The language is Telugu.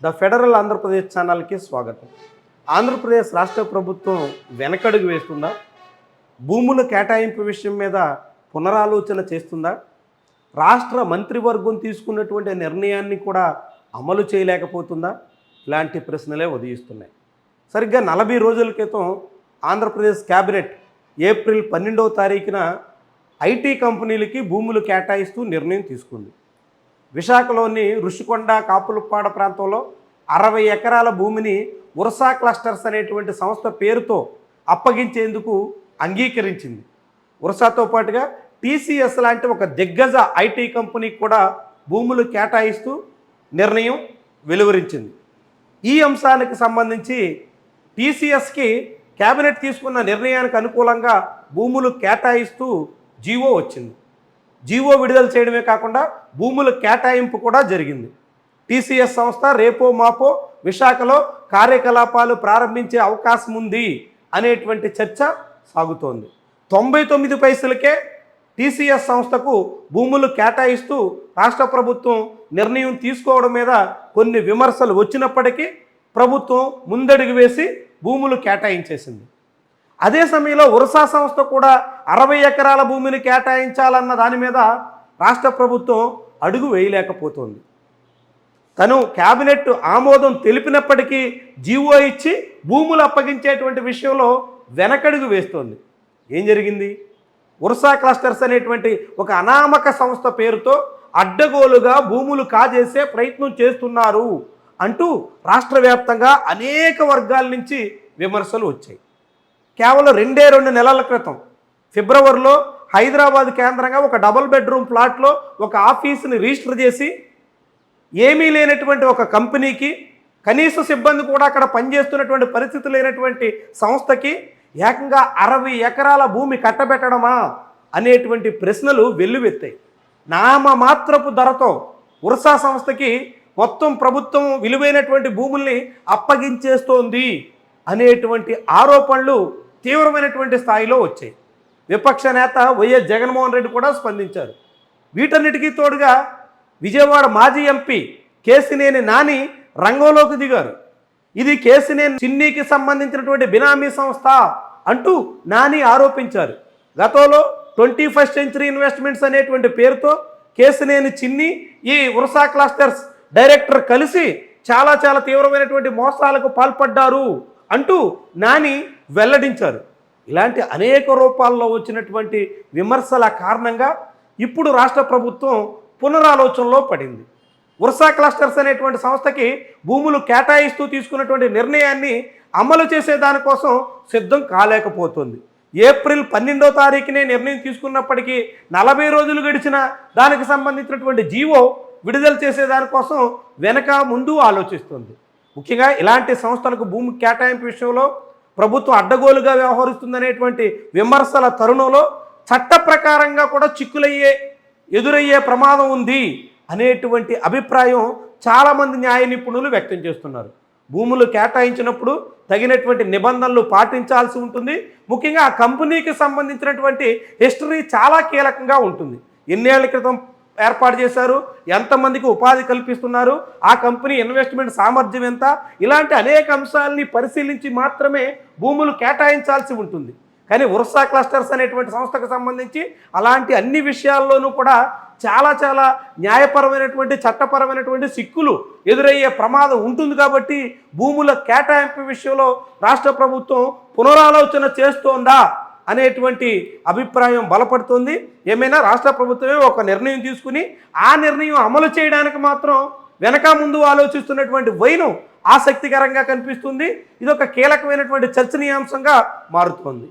ద ఫెడరల్ ఆంధ్రప్రదేశ్ ఛానల్కి స్వాగతం. ఆంధ్రప్రదేశ్ రాష్ట్ర ప్రభుత్వం వెనకడుగు వేస్తుందా? భూముల కేటాయింపు విషయం మీద పునరాలోచన చేస్తుందా? రాష్ట్ర మంత్రివర్గం తీసుకున్నటువంటి నిర్ణయాన్ని కూడా అమలు చేయలేకపోతుందా? ఇలాంటి ప్రశ్నలే ఉదయిస్తున్నాయి. సరిగ్గా 40 రోజుల క్రితం ఆంధ్రప్రదేశ్ క్యాబినెట్ ఏప్రిల్ 12వ తారీఖున ఐటీ కంపెనీలకి భూములు కేటాయిస్తూ నిర్ణయం తీసుకుంది. విశాఖలోని ఋషికొండ కాపులపాడ ప్రాంతంలో 60 ఎకరాల భూమిని ఉర్సా క్లస్టర్స్ అనేటువంటి సంస్థ పేరుతో అప్పగించేందుకు అంగీకరించింది. ఉర్సాతో పాటుగా టీసీఎస్ లాంటి ఒక దిగ్గజ ఐటీ కంపెనీకి కూడా భూములు కేటాయిస్తూ నిర్ణయం వెలువరించింది. ఈ అంశానికి సంబంధించి టీసీఎస్కి కేబినెట్ తీసుకున్న నిర్ణయానికి అనుకూలంగా భూములు కేటాయిస్తూ జీవో వచ్చింది. జీవో విడుదల చేయడమే కాకుండా భూముల కేటాయింపు కూడా జరిగింది. టీసీఎస్ సంస్థ రేపో మాపో విశాఖలో కార్యకలాపాలు ప్రారంభించే అవకాశం ఉంది అనేటువంటి చర్చ సాగుతోంది. 99 పైసలకే టీసీఎస్ సంస్థకు భూములు కేటాయిస్తూ రాష్ట్ర ప్రభుత్వం నిర్ణయం తీసుకోవడం మీద కొన్ని విమర్శలు వచ్చినప్పటికీ ప్రభుత్వం ముందడుగు వేసి భూములు కేటాయించేసింది. అదే సమయంలో ఉర్సా సంస్థ కూడా 60 ఎకరాల భూమిని కేటాయించాలన్న దాని మీద రాష్ట్ర ప్రభుత్వం అడుగు వేయలేకపోతుంది. తను క్యాబినెట్ ఆమోదం తెలిపినప్పటికీ జీవో ఇచ్చి భూములు అప్పగించేటువంటి విషయంలో వెనకడుగు వేస్తోంది. ఏం జరిగింది? ఉర్సా క్లస్టర్స్ అనేటువంటి ఒక అనామక సంస్థ పేరుతో అడ్డగోలుగా భూములు కాజేసే ప్రయత్నం చేస్తున్నారు అంటూ రాష్ట్ర వ్యాప్తంగా అనేక వర్గాల నుంచి విమర్శలు వచ్చాయి. కేవలం 2 నెలల క్రితం ఫిబ్రవరిలో హైదరాబాద్ కేంద్రంగా ఒక డబుల్ బెడ్రూమ్ ప్లాట్లో ఒక ఆఫీసుని రిజిస్టర్ చేసి ఏమీ లేనటువంటి ఒక కంపెనీకి, కనీస సిబ్బంది కూడా అక్కడ పనిచేస్తున్నటువంటి పరిస్థితి లేనటువంటి సంస్థకి ఏకంగా 60 ఎకరాల భూమి కట్టబెట్టడమా అనేటువంటి ప్రశ్నలు వెల్లువెత్తాయి. నామమాత్రపు ధరతో ఉర్సా సంస్థకి మొత్తం ప్రభుత్వం విలువైనటువంటి భూముల్ని అప్పగించేస్తోంది అనేటువంటి ఆరోపణలు తీవ్రమైనటువంటి స్థాయిలో వచ్చాయి. విపక్ష నేత వైఎస్ జగన్మోహన్ రెడ్డి కూడా స్పందించారు. వీటన్నిటికీ తోడుగా విజయవాడ మాజీ ఎంపీ కేశినేని నాని రంగంలోకి దిగారు. ఇది కేశినేని చిన్నీకి సంబంధించినటువంటి బినామీ సంస్థ అంటూ నాని ఆరోపించారు. గతంలో 21st సెంచరీ ఇన్వెస్ట్మెంట్స్ అనేటువంటి పేరుతో కేశినేని చిన్ని ఈ ఉర్సా క్లస్టర్స్ డైరెక్టర్ కలిసి చాలా తీవ్రమైనటువంటి మోసాలకు పాల్పడ్డారు అంటూ నాని వెల్లడించారు. ఇలాంటి అనేక రూపాల్లో వచ్చినటువంటి విమర్శల కారణంగా ఇప్పుడు రాష్ట్ర ప్రభుత్వం పునరాలోచనలో పడింది. ఉర్సా క్లస్టర్స్ అనేటువంటి సంస్థకి భూములు కేటాయిస్తూ తీసుకున్నటువంటి నిర్ణయాన్ని అమలు చేసే దానికోసం సిద్ధం కాలేకపోతుంది. ఏప్రిల్ 12వ తారీఖునే నిర్ణయం తీసుకున్నప్పటికీ 40 రోజులు గడిచిన దానికి సంబంధించినటువంటి జీవో విడుదల చేసే దానికోసం వెనక ముందు ఆలోచిస్తుంది. ముఖ్యంగా ఇలాంటి సంస్థలకు భూమి కేటాయింపు విషయంలో ప్రభుత్వం అడ్డగోలుగా వ్యవహరిస్తుందనేటువంటి విమర్శల తరుణంలో చట్ట ప్రకారంగా కూడా ఎదురయ్యే ప్రమాదం ఉంది అనేటువంటి అభిప్రాయం చాలామంది న్యాయ నిపుణులు వ్యక్తం చేస్తున్నారు. భూములు కేటాయించినప్పుడు తగినటువంటి నిబంధనలు పాటించాల్సి ఉంటుంది. ముఖ్యంగా ఆ కంపెనీకి సంబంధించినటువంటి హిస్టరీ చాలా కీలకంగా ఉంటుంది. ఎన్నేళ్ల క్రితం ఏర్పాటు చేశారు, ఎంతమందికి ఉపాధి కల్పిస్తున్నారు, ఆ కంపెనీ ఇన్వెస్ట్మెంట్ సామర్థ్యం ఎంత, ఇలాంటి అనేక అంశాలని పరిశీలించి మాత్రమే భూములు కేటాయించాల్సి ఉంటుంది. కానీ ఉర్సా క్లస్టర్స్ అనేటువంటి సంస్థకు సంబంధించి అలాంటి అన్ని విషయాల్లోనూ కూడా చాలా న్యాయపరమైనటువంటి చట్టపరమైనటువంటి సిక్కులు ఎదురయ్యే ప్రమాదం ఉంటుంది. కాబట్టి భూముల కేటాయింపు విషయంలో రాష్ట్ర ప్రభుత్వం పునరాలోచన చేస్తోందా అనేటువంటి అభిప్రాయం బలపడుతుంది. ఏమైనా రాష్ట్ర ప్రభుత్వమే ఒక నిర్ణయం తీసుకుని ఆ నిర్ణయం అమలు చేయడానికి మాత్రం వెనక ముందు ఆలోచిస్తున్నటువంటి వైనం ఆసక్తికరంగా కనిపిస్తుంది. ఇదొక కీలకమైనటువంటి చర్చనీయాంశంగా మారుతోంది.